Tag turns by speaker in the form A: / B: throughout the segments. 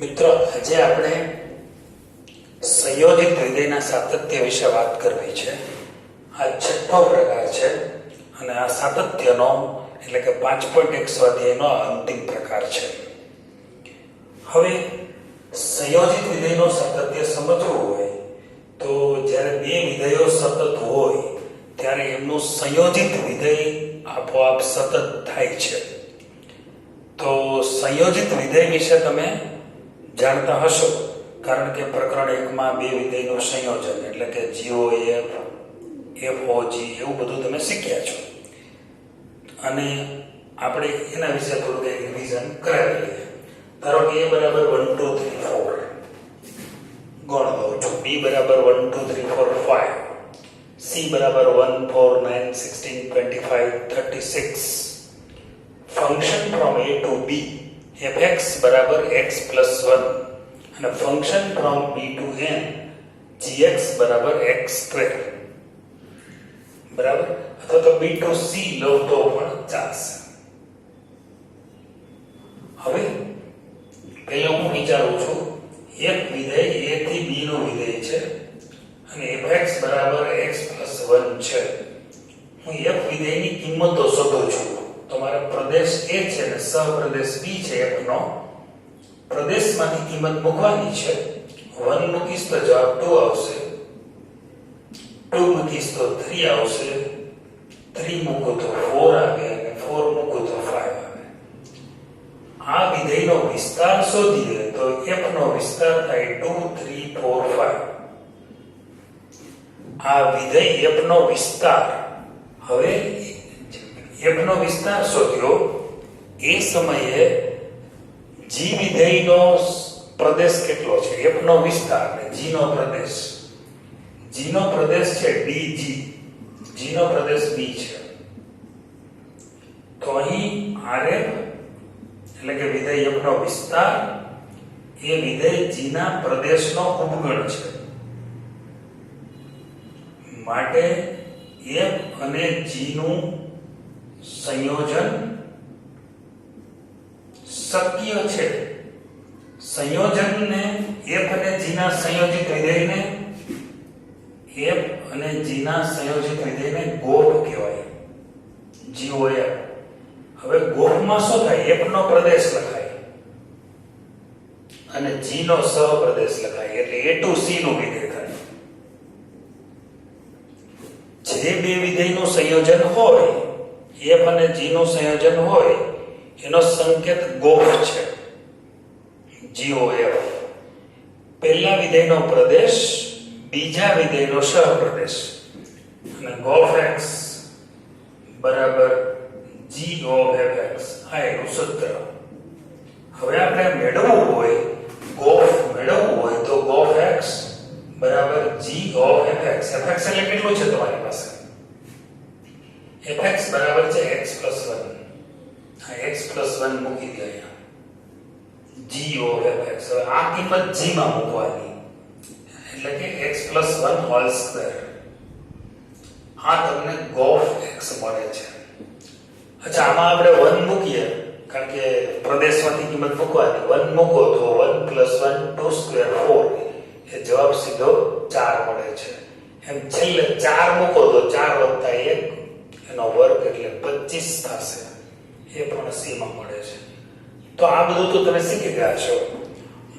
A: મિત્રો, આજે આપણે સંયોજિત વિધેયના સાતત્ય વિશે વાત કરવી છે. આ છઠ્ઠો પ્રકાર છે અને આ સાતત્યનો એટલે કે 5.1 સ્વાધ્યાયનો અંતિમ પ્રકાર છે. હવે સંયોજિત વિધેયનો સાતત્ય સમજવું હોય તો જ્યારે બે વિધેયો સતત હોય ત્યારે એમનું સંયોજિત વિધેય આપોઆપ સતત થાય છે. તો સંયોજિત વિધેય વિશે તમે જાણતા હશો, કારણ કે પ્રકરણ 1 માં બે વિધેયનું સંયોજન એટલે કે GOF, FOG એવું બધું તમે શીખ્યા છો અને આપણે એના વિશે થોડું કંઈક રિવિઝન કરાવી લઈએ. ધારો કે A બરાબર 1 2 3 4 ગણ દઉં છું. B બરાબર 1 2 3 4 5, C બરાબર 1 4 9 16 25 36. Function from A to B fx બરાબર x plus 1 અને function from B to n gx બરાબર x સ્ક્વેર બરાબર, અથવા તો B to C લો તો પણ ચાલશે. હવે પહેલા હું વિચારું છું, એક વિધેય A થી B નું વિધેય છે અને fx બરાબર x plus 1 છે. હું f વિધેયની કિંમતો શોધું છું. તમારે પ્રદેશ A છે અને સહપ્રદેશ B છે, f નો પ્રદેશમાંથી કિંમત મૂકવાની છે. 1 મૂકીશ તો જવાબ 2 આવશે, 2 મૂકીશ તો 3 આવશે, 3 મૂકો તો 4 આવે અને 4 મૂકો તો 5 આવે. આ વિધેયનો વિસ્તાર શોધીએ તો f નો વિસ્તાર થાય 2 3 4 5. આ વિધેય f નો વિસ્તાર, હવે f નો વિસ્તાર શોધ્યો એ સમયે g વિધેયનો પ્રદેશ કેટલો છે, f નો વિસ્તાર અને g નો પ્રદેશ. g નો પ્રદેશ છે dg, g નો પ્રદેશ b છે. તો અહીં rf એટલે કે વિધેય f નો વિસ્તાર એ વિધેય g ના પ્રદેશનો ઉપગણ છે. માટે f અને g નું સંયોજન શક્ય છે. સંયોજનને f અને g ના સંયોજિત વિધેયને f અને g ના સંયોજિત વિધેયને ગોફ કહેવાય, GOF. હવે ગોફમાં શું થાય, f નો પ્રદેશ લખાય અને g નો સહપ્રદેશ લખાય એટલે A to C નું વિધેય થાય. જે બે વિધેયનું સંયોજન હોય, f અને g નું સંયોજન હોય, એનો સંકેત ગોફ છે, GOF. પહેલા વિધેયનો પ્રદેશ, બીજા વિધેયનો સહપ્રદેશ અને ગોફ x બરાબર g of fx. આ એનું સૂત્ર. હવે આપણે મેળવવું હોય, ગોફ મેળવવું હોય તો ગોફ x બરાબર g of fx. fx એટલે કેટલું છે તમારી પાસે? fx બરાબર છે x plus 1. આ x plus 1 મૂકી દે અહીંયા, g of fx. હવે આ કિંમત g માં મૂકવાની એટલે કે x plus 1 whole square. આ તમને ગોફ x મળે છે. અચ્છા, આમાં આપણે 1 મૂકીએ કારણ કે પ્રદેશમાંથી કિંમત મૂકવાની. 1 મૂકો તો 1 plus 1 2 square 4, એ જવાબ સીધો 4 મળે છે. એમ છેલ્લે 4 મૂકો તો 4 વત્તા 1 એનો વર્ગ એટલે 25 થશે. એ પણ C માં મળે છે. તો આ બધું તો તમે શીખી ગયા છો.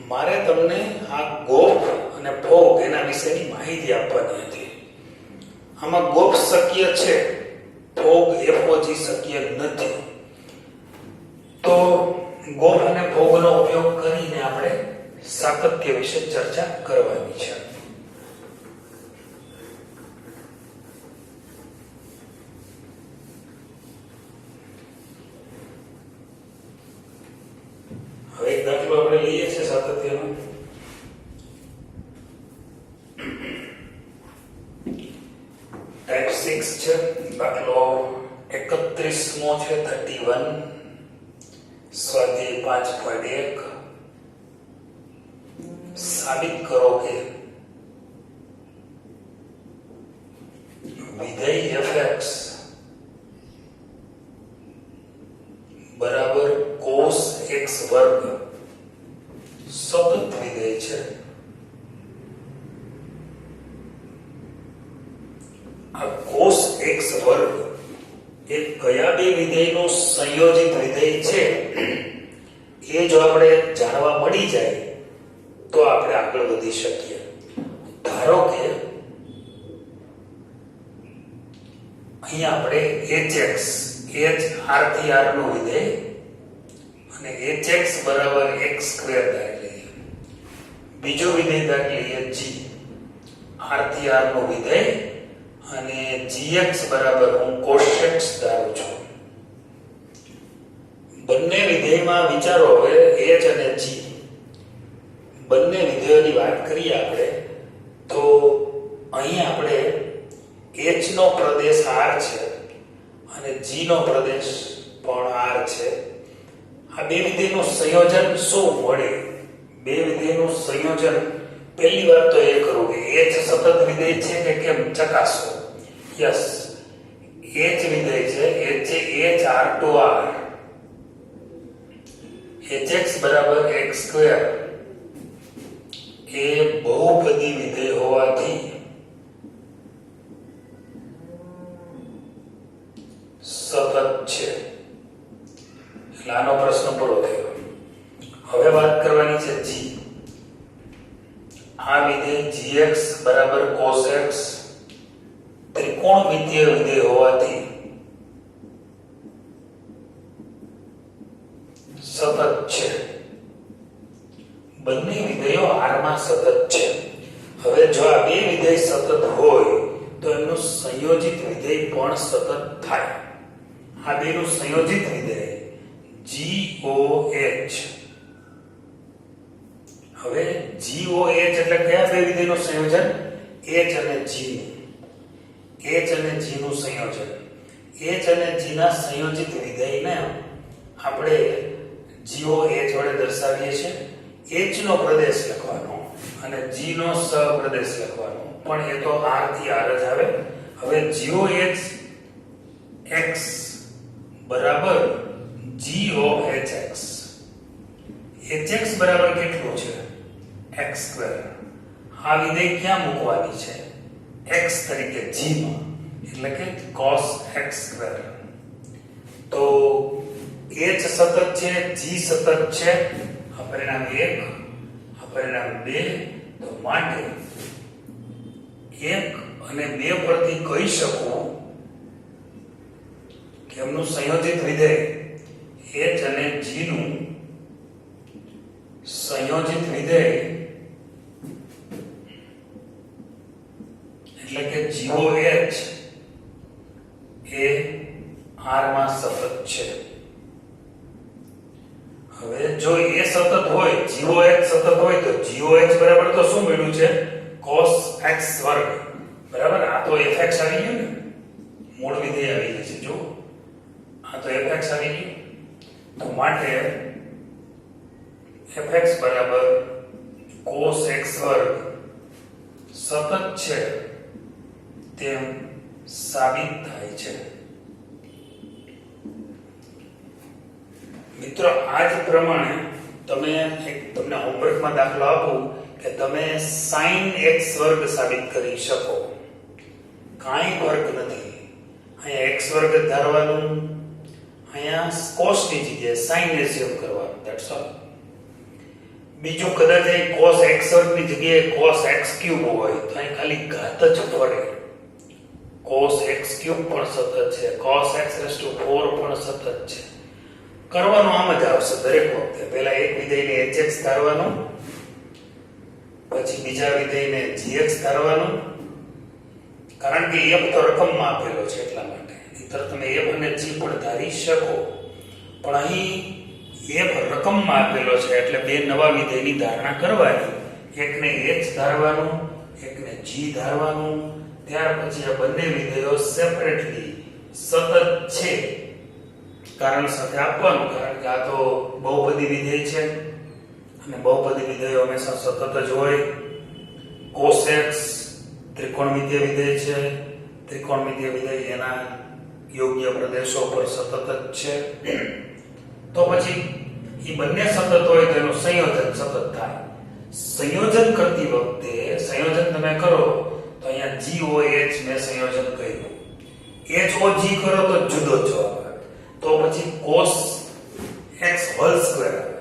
A: મારે તમને આ ગોફ અને ફોગ એના વિશેની માહિતી આપવાની હતી. આમાં ગોફ શક્ય છે, ફોગ FOG શક્ય નથી. તો ગોફ અને ફોગનો ઉપયોગ કરીને આપણે સાતત્ય વિશે ચર્ચા કરવાની છે. હવે એક દાખલો આપણે લઈએ છીએ સાતત્યનો. ટાઈપ 6 છે. દાખલો 31મો છે, 31. સ્વાધ્યાય 5.1. સાબિત કરો કે વિધેય fx બરાબર cos x વર્ગ સતત વિધેય છે. આ cos x વર્ગ એ કયા બે વિધેયનું સંયોજિત વિધેય છે એ જો આપણે જાણવા મળી જાય તો આપણે આગળ વધી શકીએ. ધારો કે અહીંયા આપણે hx h r થી r નું વિધેય અને hx બરાબર x સ્ક્વેર ધારી લઈએ. બીજું વિધેય ધારી લઈએ g r થી r નું વિધેય અને gx બરાબર હું cos x ધારું છું. બંને વિધેયમાં વિચારો હવે h અને g બંને વિધેયોની વાત કરીએ આપણે તો અહીં આપણે h નો પ્રદેશ r છે અને g નો પ્રદેશ પણ r છે. આ બે વિધેયનું સંયોજન શું મળે? બે વિધેયનું સંયોજન પહેલી વાત તો એ કરું કે h સતત વિધેય છે કે કેમ ચકાસો. યસ, h વિધેય છે. h છે h r to r. hx બરાબર x સ્ક્વેર એ બહુપદી વિધેય હોવાથી સતત છે. એટલે આનો પ્રશ્ન પૂરો થયો. હવે વાત કરવાની છે g. આ વિધેય gx બરાબર cos x ત્રિકોણમિતીય વિધેય હોવાથી સતત છે. બંને વિધેયો r માં સતત છે. હવે જો આ બે વિધેય સતત હોય તો એનું સંયોજિત વિધેય પણ સતત થાય. આ બેનું સંયોજિત વિધેય GOH. હવે GOH એટલે કયા બે વિધેયનું સંયોજન? h અને g નું. h અને g નું સંયોજન. h અને g ના સંયોજિત વિધેયને આપણે GOH વડે દર્શાવીએ છીએ. h નો પ્રદેશ લખવાનો અને g નો સહપ્રદેશ લખવાનો, પણ એ તો r થી r જ આવે. હવે GOH x બરાબર GOHX. hx બરાબર કેટલું છે? x square. આ વિધેય ક્યાં મૂકવાની છે? x તરીકે g માં, એટલે કે cos x સ્ક્વેર. તો h સતત છે, g સતત છે. આ પરિણામ 1, આ પરિણામ 2. તો માટે 1 અને 2 પરથી કહી શકું કે એમનું સંયોજિત વિધેય h અને g નું સંયોજિત વિધેય એટલે કે GOH એ r માં સતત છે. હવે જો એ સતત હોય, GOH સતત હોય તો GOH બરાબર તો શું મળ્યું છે? cos x વર્ગ. બરાબર, આ તો fx આવી ગયું ને, મૂળ વિધેય આવી ગયું છે. જો આ તો fx આવી ગયું, તો માટે fx બરાબર cos x વર્ગ સતત છે તેમ સાબિત થાય છે. મિત્રો, આ જ પ્રમાણે તમને હોમવર્કમાં દાખલો આપું કે તમે sin x વર્ગ સાબિત કરી શકો. કાંઈ ફરક નથી. અહીંયા x વર્ગ ધારવાનું, અહીંયા cos ની જગ્યાએ sin એઝ્યુમ કરવાનું. That's all. બીજું કદાચ અહીં cos x વર્ગ ની જગ્યાએ cos x ક્યુબ હોય તો અહીં ખાલી ઘાત જ પડે. cos x ક્યુબ પણ સતત છે, cos x⁴ પણ સતત છે. કરવાનું આમ જ આવશે દરેક વખતે. પહેલા એક વિધેયને hx ધારવાનું, પછી બીજા વિધેયને gx ધારવાનું, કારણ કે f તો રકમમાં આપેલો છે એટલા માટે. નહીંતર તમે f અને g પણ ધારી શકો, પણ અહીં f રકમમાં આપેલો છે એટલે બે નવા વિધેયની ધારણા કરવાની. એકને h ધારવાનું, એકને g ધારવાનું. ત્યાર પછી આ બંને વિધેયો સેપરેટલી સતત છે કારણ સાથે આપવાનું, કારણ કે આ તો બહુપદી વિધેય છે અને બહુપદી વિધેયો હંમેશા સતત જ હોય. cos x ત્રિકોણમિતીય વિધેય છે. ત્રિકોણમિતીય વિધેય એના યોગ્ય પ્રદેશો પર સતત જ છે. તો પછી એ બંને સતત હોય તો એનું સંયોજન સતત થાય. સંયોજન કરતી વખતે સંયોજન તમે કરો તો અહીંયા GOH મેં સંયોજન કર્યું, HOG કરો તો જુદો જવાબ આવે. તો પછી cos x હોલ સ્ક્વેર આવે.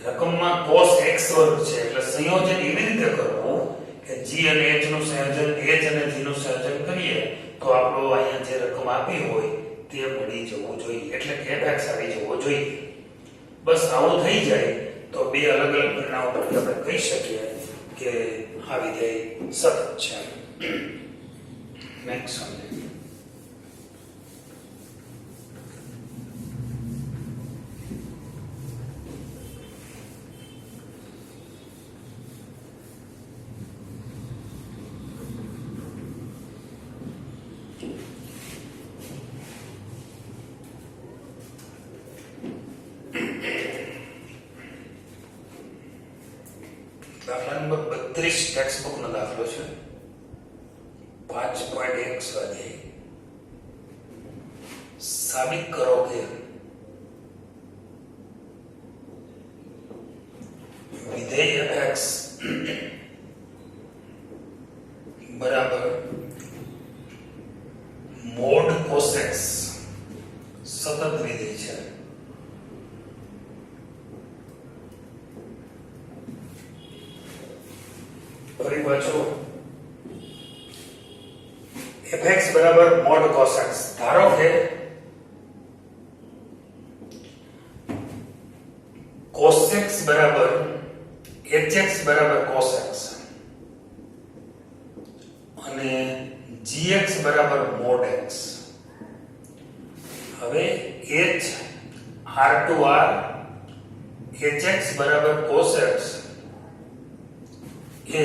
A: રકમમાં cos x વર્ગ છે એટલે સંયોજન એવી રીતે કરવું કે g અને h નું સંયોજન, h અને g નું સંયોજન કરીએ તો આપણો અહીંયા જે રકમ આપી હોય તે મળી જવું જોઈએ, એટલે કે fx આવી જવો જોઈએ. બસ આવું થઈ જાય તો બે અલગ અલગ પરિણામો પરથી આપણે કહી શકીએ કે આ વિધેય સતત છે. નેક્સ્ટ સમજે. દાખલા નંબર 32 ટેક્સ્ટ બુક નો દાખલો છે. 5.1 સ્વાધ્યાય. સાબિત કરો કે વિધેય x બરાબર મોડ cos x સતત વિધેય છે. ફરી પાછું fx બરાબર મોડ cos x. ધારો કે cos x બરાબર hx બરાબર cos x અને gx બરાબર mod x. હવે h r2r hx બરાબર cos x એ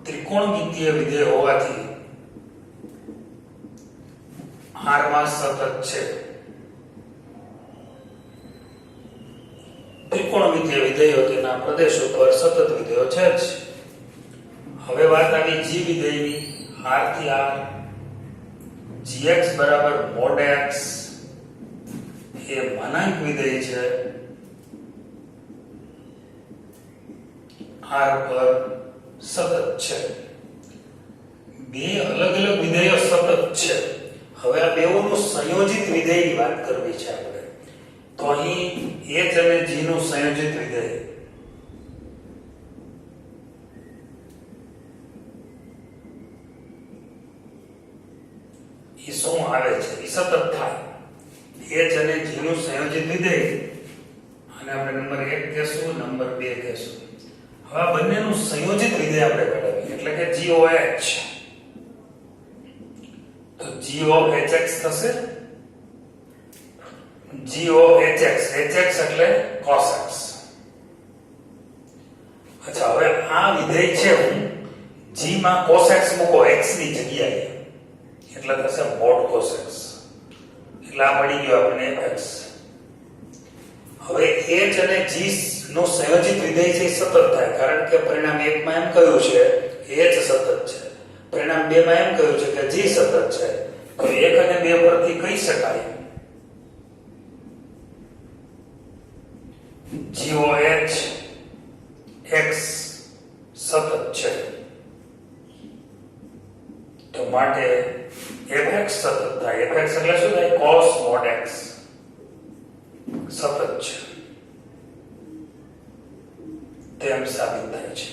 A: ત્રિકોણમિતીય વિધેય હોવાથી r માં સતત છે. ત્રિકોણમિતીય વિધેયો તેના પ્રદેશ ઉપર સતત વિધેયો છે જ. હવે વાત આવી g વિધેયની. r થી r gx બરાબર mod x એ માનાંક વિધેય છે. r પર સતત છે. બે અલગ અલગ વિધેયો સતત છે. હવે આ બેઓનું સંયોજિત વિધેયની વાત કરવી છે આપણે. તો અહીં h અને g નું સંયોજિત વિધેય એ શું આવે છે? એ સતત થાય. h અને g નું સંયોજિત વિધેય અને આપણે નંબર 1 કહેશું, નંબર 2 કહેશું. હવે આ બંનેનું સંયોજિત વિધેય આપણે મેળવીએ એટલે કે GOH. તો GOHX થશે. GOHX, HX એટલે cos x. અચ્છા, હવે આ વિધેય છે હું g માં cos x મૂકો x ની જગ્યાએ એટલે થશે mod cos x. એટલે આ મળી ગયો આપણને x. હવે h અને g નો સંયોજિત વિધેય છે સતત થાય કારણ કે પરિણામ 1 માં એમ કહ્યું છે h સતત છે, પરિણામ 2 માં એમ કહ્યું છે કે g સતત છે. તો 1 અને 2 પરથી કહી શકાય GOH x સતત છે. તો માટે fx સતત થાય. fx એટલે શું થાય? cos mod x સતત છે તેમ સાબિત થાય છે.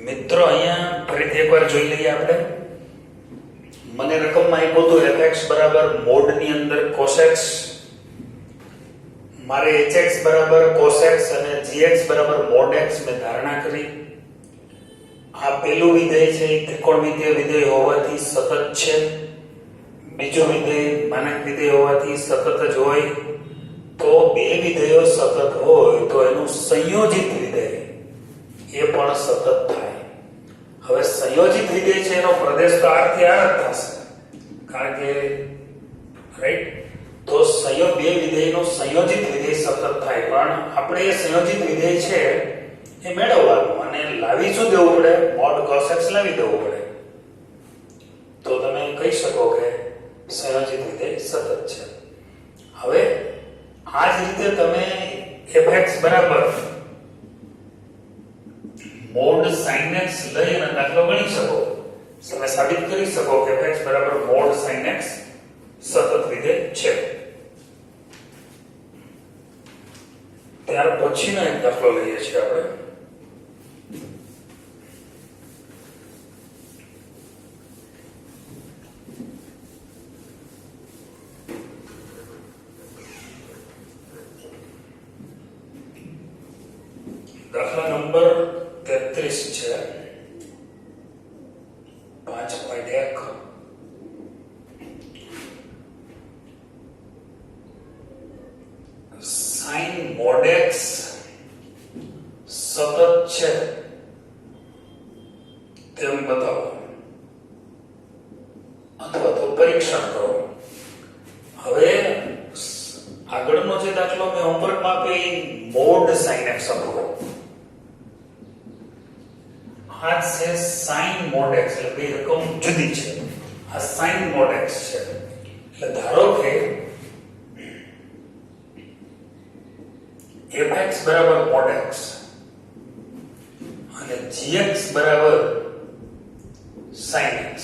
A: મિત્રો અહીંયા ફરીથી એકવાર જોઈ લઈએ આપણે. મને રકમમાં આપ્યું હતું fx બરાબર મોડ ની અંદર cos x, મારે hx બરાબર cos x અને gx બરાબર mod x મેં ધારણા કરી. આ પહેલું વિધેય છે એ ત્રિકોણમિતીય વિધેય હોવાથી સતત છે. બીજું વિધેય માનક વિધેય હોવાથી સતત જ હોય. તો બે વિધેયો સતત હોય તો એનું સંયોજિત વિધેય એ પણ સતત થાય. હવે સંયોજિત વિધેય છે એનો પ્રદેશ તો r થી r જ થશે કારણ કે રાઈટ. તો બે વિધેયનો સંયોજિત વિધેય સતત થાય. પણ આપણે એ સંયોજિત વિધેય છે એ મેળવવાનું અને લાવી શું દેવું પડે? mod cos x લાવી દેવું પડે. તો તમે કહી શકો કે સંયોજિત વિધેય સતત છે. હવે આ જ રીતે તમે fx બરાબર મોડ sin x લઈ અને દાખલો ગણી શકો. તમે સાબિત કરી શકો કે fx બરાબર મોડ sin x સતત વિધેય છે. ત્યાર પછીનો એક દાખલો લઈએ છીએ આપણે. દાખલા નંબર 33 છે. 5.1 sin mod x સતત છે તેમ બતાવો અથવા તો પરીક્ષણ કરો. હવે આગળનો જે દાખલો મેં હોમવર્કમાં આપ્યો એ મોડ sin x હતો. આ છે sin mod x, એટલે બે રકમ જુદી છે. આ sin mod x છે. એટલે ધારો કે fx બરાબર mod x અને gx બરાબર sin x.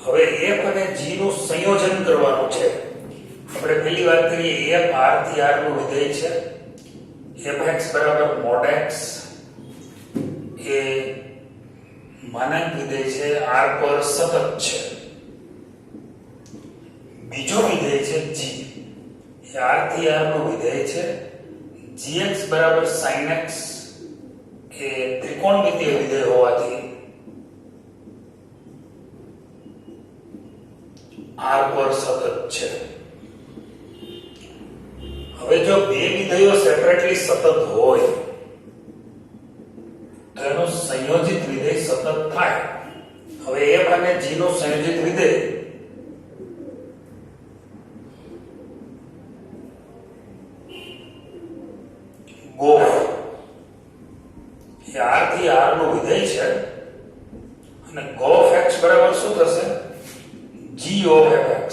A: હવે f અને g નું સંયોજન કરવાનું છે. આપણે પહેલી વાત કરીએ, f r થી r નું વિધેય છે. fx બરાબર mod x એ માનાંક વિધેય છે, r પર સતત છે. બીજો વિધેય છે g, એ r થી r નું વિધેય છે. gx બરાબર sin x એ ત્રિકોણમિતીય વિધેય હોવાથી r પર સતત છે. હવે જો બે વિધેયો સેપરેટલી સતત હોય તો એનું સંયોજિત વિધેય સતત થાય. હવે f અને g નું સંયોજિત વિધેય ગોફ એ r થી r નું વિધેય છે અને ગોફ x બરાબર શું થશે? g of fx.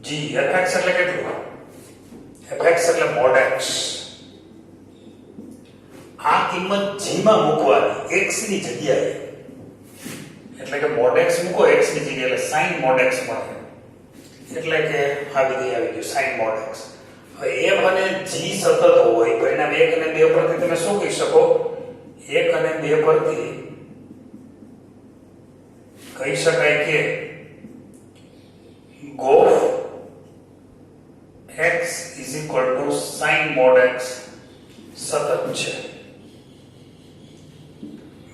A: g fx એટલે કેટલું? fx એટલે mod x. આ કિંમત g માં મૂકવાની x ની જગ્યાએ, એટલે કે mod x મૂકો x ની જગ્યાએ એટલે sin mod x મળે. એટલે કે આ વિધેય આવી ગયું sin mod x. હવે f અને g સતત હોય, પરિણામ 1 અને 2 પરથી તમે શું કહી શકો? 1 અને 2 પરથી કહી શકાય કે gof x sin mod x સતત છે.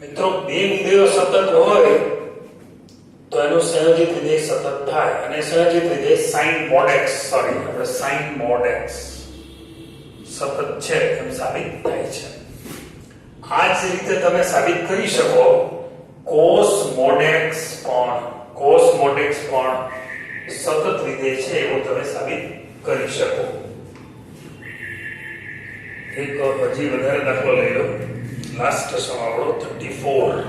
A: મિત્રો, બે વિધેયો સતત હોય તો એનું સંયોજિત વિધેય સતત થાય અને સંયોજિત વિધેય sin mod x સતત છે એમ સાબિત થાય છે. આ જ રીતે તમે સાબિત કરી શકો cos mod x પણ સતત વિધેય છે એવું તમે સાબિત કરી શકો. એક હજી વધારે દાખલો લઈ લો. લાસ્ટ સમાવડો 34.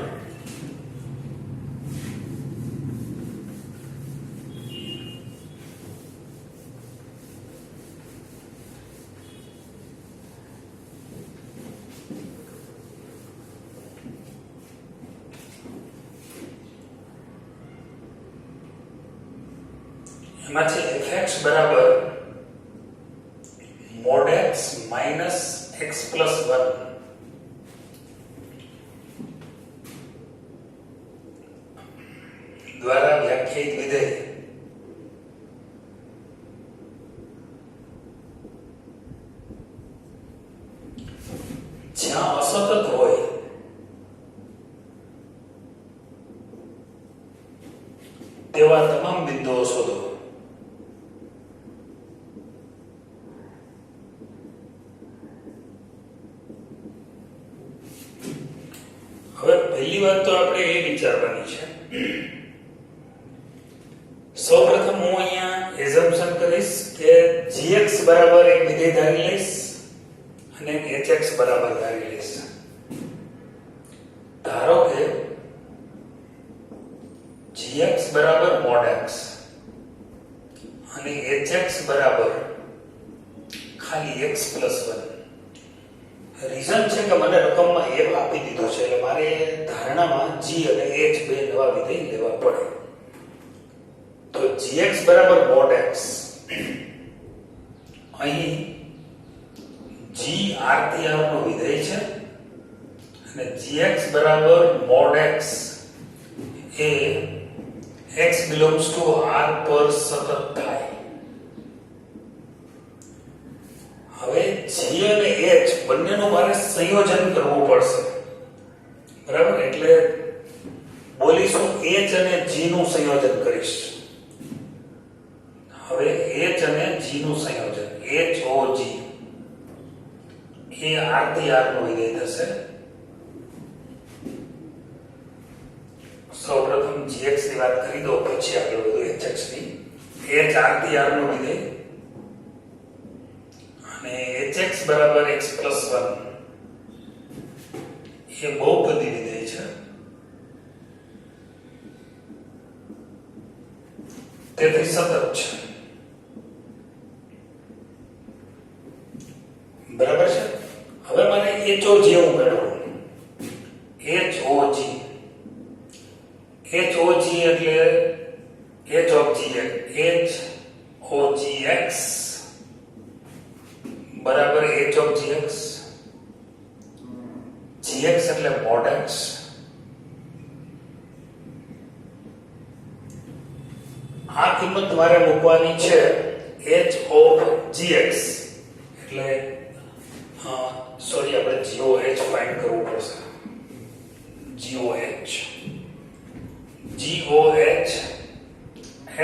A: એમાં છે fx બરાબર mod x minus x plus 1 દ્વારા વ્યાખ્યાયિત વિધેય જ્યાં અસતત હોય તેવા તમામ બિંદુઓ શોધો. હવે પહેલી વાત તો આપણે એ વિચારવાની છે, સૌપ્રથમ હું અહીંયા એઝમ્પશન કરીશ કે gx બરાબર એક વિધેય ધારી લઈશ અને hx બરાબર ધારી લઈશ. ધારો કે gx બરાબર mod x અને hx બરાબર ખાલી x પ્લસ 1. રીઝન છે કે મને રકમમાં f આપી દીધો છે એટલે મારે ધારણામાં g અને h બે નવા વિધેય લેવા પડે. તો gx બરાબર mod x, અહીં g r થી r નો વિધેય છે અને gx બરાબર mod x A x belongs to r પર સતત થાય. હવે g અને h બંનેનું મારે સંયોજન કરવું પડશે, બરાબર? એટલે બોલીશું h અને g નું સંયોજન કરીશ. હવે h અને g નું સંયોજન hog એ r થી r નો વિધેય થશે. સૌપ્રથમ gx ની વાત કરી દો, પછી આગળ વધુ hx ની. h r થી r નો વિધેય અને hx બરાબર x પ્લસ 1 એ બહુપદી વિધેય છે. તેથી સતત છે, બરાબર છે. હવે મારે hog એવું મેળવવું. hog એટલે hogx બરાબર hogx, gx એટલે mod x, આ કિંમત મારે મૂકવાની છે h of gx એટલે સોરી આપણે goh ફાઇન્ડ કરવું પડશે. goh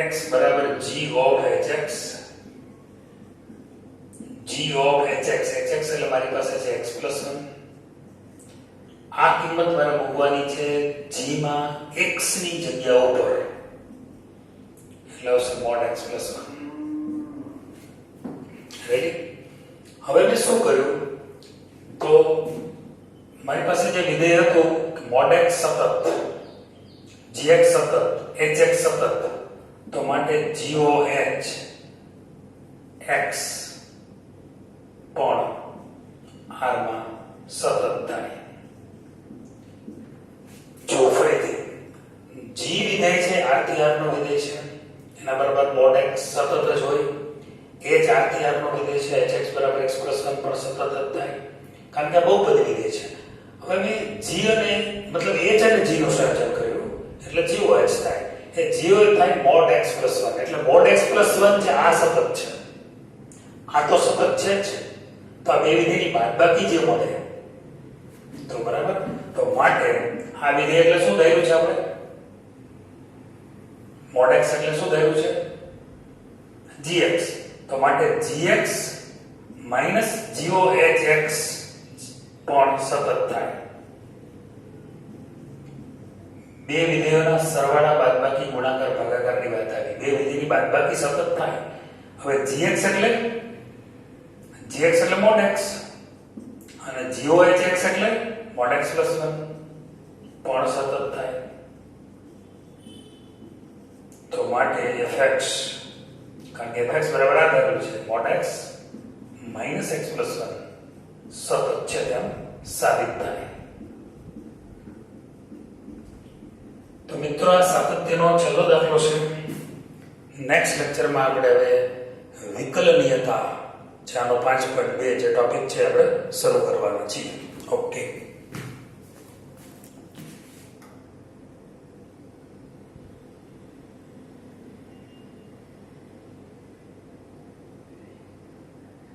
A: x બરાબર g of hx, g of hx એટલે મારી પાસે છે x plus 1. આ કિંમત મારે મૂકવાની છે g માં x ની જગ્યા ઉપર એટલે આવશે mod x plus 1. રેડી? હવે મેં શું કર્યું, તો મારી પાસે જે વિધેય હતું mod x સતત, gx સતત, hx સતત, તો માટે goh x પણ r માં સતત થાય. જો ફરીથી g વિધેય છે r થી r નો વિધેય છે, એના બરાબર mod x સતત જ હોય. h r થી r નો વિધેય છે, hx બરાબર x plus 1 પણ સતત જ થાય, કારણ કે આ બહુપદી વિધેય છે. હવે મેં g અને મતલબ h અને g નું સંયોજન કર્યું એટલે goh થાય. એ goh થાય mod x plus 1 એટલે mod x plus 1 છે, આ સતત છે, આ તો સતત છે જ. તો આ બે વિધેયની બાદબાકી જે મળે તો બરાબર. તો માટે આ વિધેય એટલે શું થયું છે, આપણે mod x એટલે શું થયું છે gx, તો માટે gx minus goh x પણ સતત થાય. બે વિધેયોના સરવાળા બાદબાકી ગુણાકાર ભાગાકારની વાત આવી. બે વિધેયની બાદબાકી સતત થાય. હવે gx એટલે mod x અને goh x એટલે mod x plus 1 પણ સતત થાય. તો માટે fx, કારણ કે fx બરાબર આ થયેલું છે mod x minus x plus 1 સતત છે તેમ સાબિત થાય. તો મિત્રો આ સાતત્યનો છેલ્લો દાખલો છે. નેક્સ્ટ લેક્ચરમાં આપણે હવે વિકલનીયતા, જે આનો 5.2 જે ટોપિક છે આપણે શરૂ કરવાનો છીએ. ઓકે.